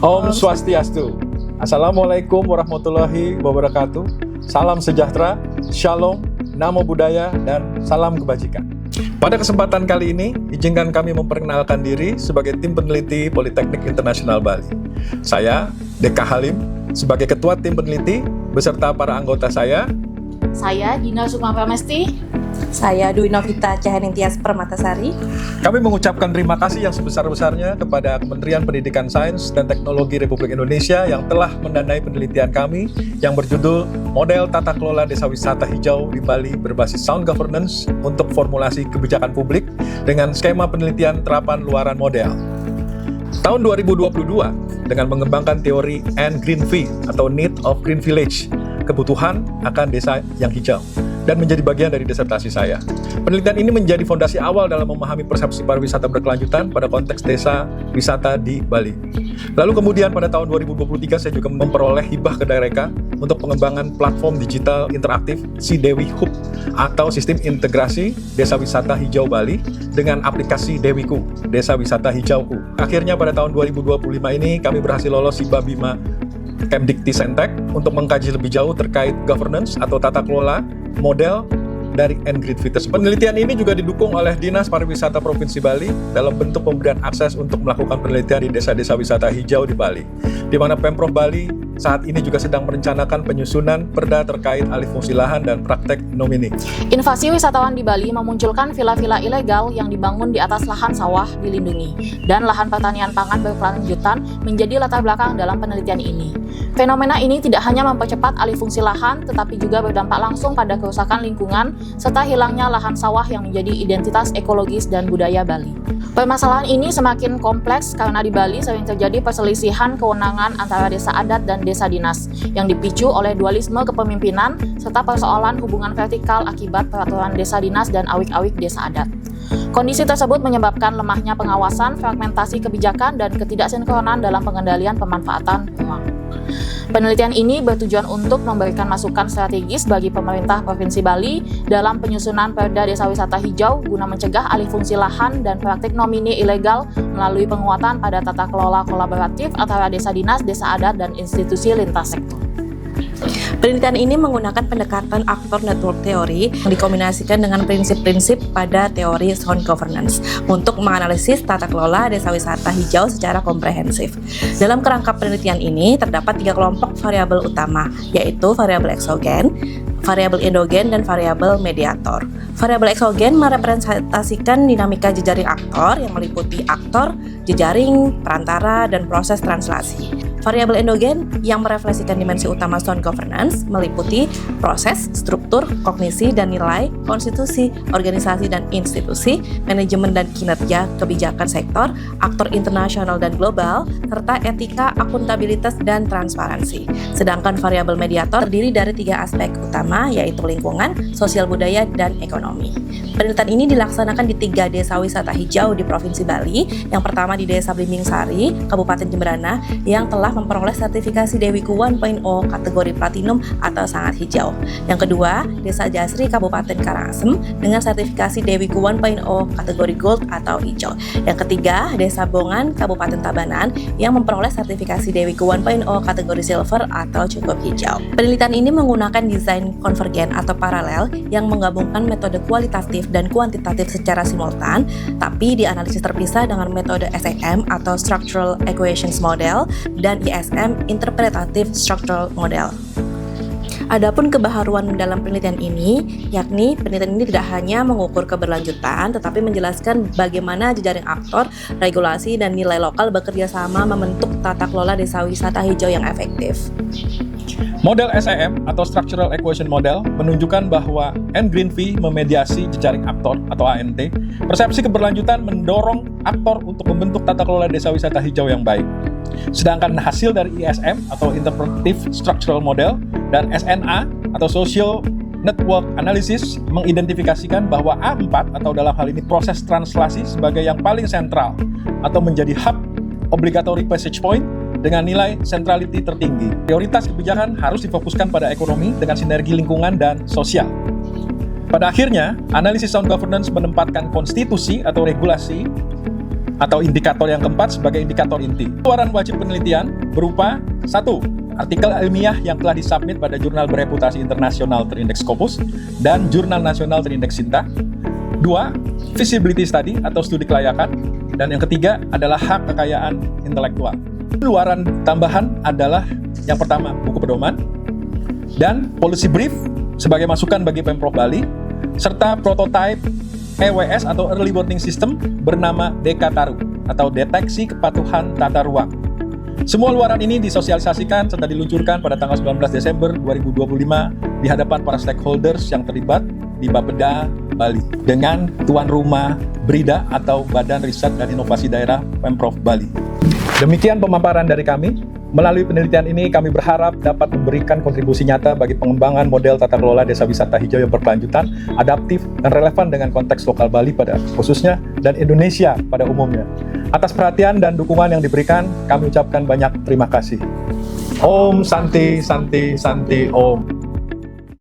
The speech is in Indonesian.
Om Swastiastu. Assalamualaikum warahmatullahi wabarakatuh. Salam sejahtera, shalom, namo buddhaya, dan salam kebajikan. Pada kesempatan kali ini, izinkan kami memperkenalkan diri sebagai tim peneliti Politeknik Internasional Bali. Saya, Deka Halim, sebagai ketua tim peneliti, beserta para anggota saya. Saya Dina Sukma Pramesti. Saya Dwi Novita Caheningtyas Permatasari. Kami mengucapkan terima kasih yang sebesar-besarnya kepada Kementerian Pendidikan Sains dan Teknologi Republik Indonesia yang telah mendanai penelitian kami yang berjudul Model Tata Kelola Desa Wisata Hijau di Bali berbasis Sound Governance untuk formulasi kebijakan publik dengan skema penelitian terapan luaran model. Tahun 2022, dengan mengembangkan teori N-Green-V atau Need of Green Village, kebutuhan akan desa yang hijau, dan menjadi bagian dari disertasi saya. Penelitian ini menjadi fondasi awal dalam memahami persepsi pariwisata berkelanjutan pada konteks desa wisata di Bali. Lalu kemudian pada tahun 2023 saya juga memperoleh hibah kedareka untuk pengembangan platform digital interaktif Dewi Hub atau sistem integrasi desa wisata hijau Bali dengan aplikasi Dewiku, Desa Wisata Hijauku. Akhirnya pada tahun 2025 ini kami berhasil lolos hibah Bima Kemdikti-Sentek untuk mengkaji lebih jauh terkait governance atau tata kelola model dari N-Green-V tersebut. Penelitian ini juga didukung oleh Dinas Pariwisata Provinsi Bali dalam bentuk pemberian akses untuk melakukan penelitian di desa-desa wisata hijau di Bali, di mana Pemprov Bali saat ini juga sedang merencanakan penyusunan perda terkait alih fungsi lahan dan praktek nomini. Invasi wisatawan di Bali memunculkan villa-villa ilegal yang dibangun di atas lahan sawah dilindungi, dan lahan pertanian pangan berkelanjutan menjadi latar belakang dalam penelitian ini. Fenomena ini tidak hanya mempercepat alih fungsi lahan, tetapi juga berdampak langsung pada kerusakan lingkungan, serta hilangnya lahan sawah yang menjadi identitas ekologis dan budaya Bali. Permasalahan ini semakin kompleks karena di Bali sering terjadi perselisihan kewenangan antara desa adat dan desa dinas yang dipicu oleh dualisme kepemimpinan serta persoalan hubungan vertikal akibat peraturan desa dinas dan awik-awik desa adat. Kondisi tersebut menyebabkan lemahnya pengawasan, fragmentasi kebijakan, dan ketidaksinkronan dalam pengendalian pemanfaatan ruang. Penelitian ini bertujuan untuk memberikan masukan strategis bagi pemerintah Provinsi Bali dalam penyusunan Perda Desa Wisata Hijau guna mencegah alih fungsi lahan dan praktik nomini ilegal melalui penguatan pada tata kelola kolaboratif antara desa dinas, desa adat, dan institusi lintas sektor. Penelitian ini menggunakan pendekatan aktor network theory yang dikombinasikan dengan prinsip-prinsip pada teori sound governance untuk menganalisis tata kelola desa wisata hijau secara komprehensif. Dalam kerangka penelitian ini terdapat 3 kelompok variabel utama, yaitu variabel eksogen, variabel endogen, dan variabel mediator. Variabel eksogen merepresentasikan dinamika jejaring aktor yang meliputi aktor, jejaring, perantara, dan proses translasi. Variabel endogen yang merefleksikan dimensi utama sound governance meliputi proses, struktur, kognisi, dan nilai, konstitusi, organisasi dan institusi, manajemen dan kinerja kebijakan sektor, aktor internasional dan global, serta etika, akuntabilitas, dan transparansi. Sedangkan variabel mediator terdiri dari 3 aspek utama, yaitu lingkungan, sosial budaya, dan ekonomi. Penelitian ini dilaksanakan di 3 desa wisata hijau di Provinsi Bali. Yang pertama di Desa Blimbing Sari, Kabupaten Jemberana, yang telah memperoleh sertifikasi Dewiku 1.0 kategori platinum atau sangat hijau. Yang kedua, Desa Jasri, Kabupaten Karangasem, dengan sertifikasi Dewiku 1.0 kategori gold atau hijau. Yang ketiga, Desa Bongan, Kabupaten Tabanan, yang memperoleh sertifikasi Dewiku 1.0 kategori silver atau cukup hijau. Penelitian ini menggunakan desain konvergen atau paralel yang menggabungkan metode kualitatif dan kuantitatif secara simultan, tapi dianalisis terpisah dengan metode SEM atau Structural Equations Model dan ISM Interpretative Structural Model. Adapun kebaharuan dalam penelitian ini, yakni penelitian ini tidak hanya mengukur keberlanjutan, tetapi menjelaskan bagaimana jejaring aktor, regulasi, dan nilai lokal bekerja sama membentuk tata kelola desa wisata hijau yang efektif. Model SEM atau Structural Equation Model menunjukkan bahwa N-Green-V memediasi jejaring aktor atau ANT. Persepsi keberlanjutan mendorong aktor untuk membentuk tata kelola desa wisata hijau yang baik. Sedangkan hasil dari ISM atau Interpretive Structural Model dan SNA atau Social Network Analysis mengidentifikasikan bahwa A4 atau dalam hal ini proses translasi sebagai yang paling sentral atau menjadi hub obligatory passage point dengan nilai centrality tertinggi. Prioritas kebijakan harus difokuskan pada ekonomi dengan sinergi lingkungan dan sosial. Pada akhirnya, analisis sound governance menempatkan konstitusi atau regulasi atau indikator yang keempat sebagai indikator inti. Keluaran wajib penelitian berupa 1. Artikel ilmiah yang telah disubmit pada jurnal bereputasi internasional terindeks Scopus dan jurnal nasional terindeks Sinta. 2. Feasibility study atau studi kelayakan. Dan yang ketiga adalah hak kekayaan intelektual. Keluaran tambahan adalah yang pertama buku pedoman dan policy brief sebagai masukan bagi Pemprov Bali serta prototype EWS atau Early Warning System bernama Dekataru atau Deteksi Kepatuhan Tata Ruang. Semua luaran ini disosialisasikan serta diluncurkan pada tanggal 19 Desember 2025 di hadapan para stakeholders yang terlibat di Bapeda, Bali dengan tuan rumah BRIDA atau Badan Riset dan Inovasi Daerah Pemprov Bali. Demikian pemaparan dari kami. Melalui penelitian ini kami berharap dapat memberikan kontribusi nyata bagi pengembangan model tata kelola desa wisata hijau yang berkelanjutan, adaptif, dan relevan dengan konteks lokal Bali pada khususnya dan Indonesia pada umumnya. Atas perhatian dan dukungan yang diberikan, kami ucapkan banyak terima kasih. Om Santi Santi Santi Om.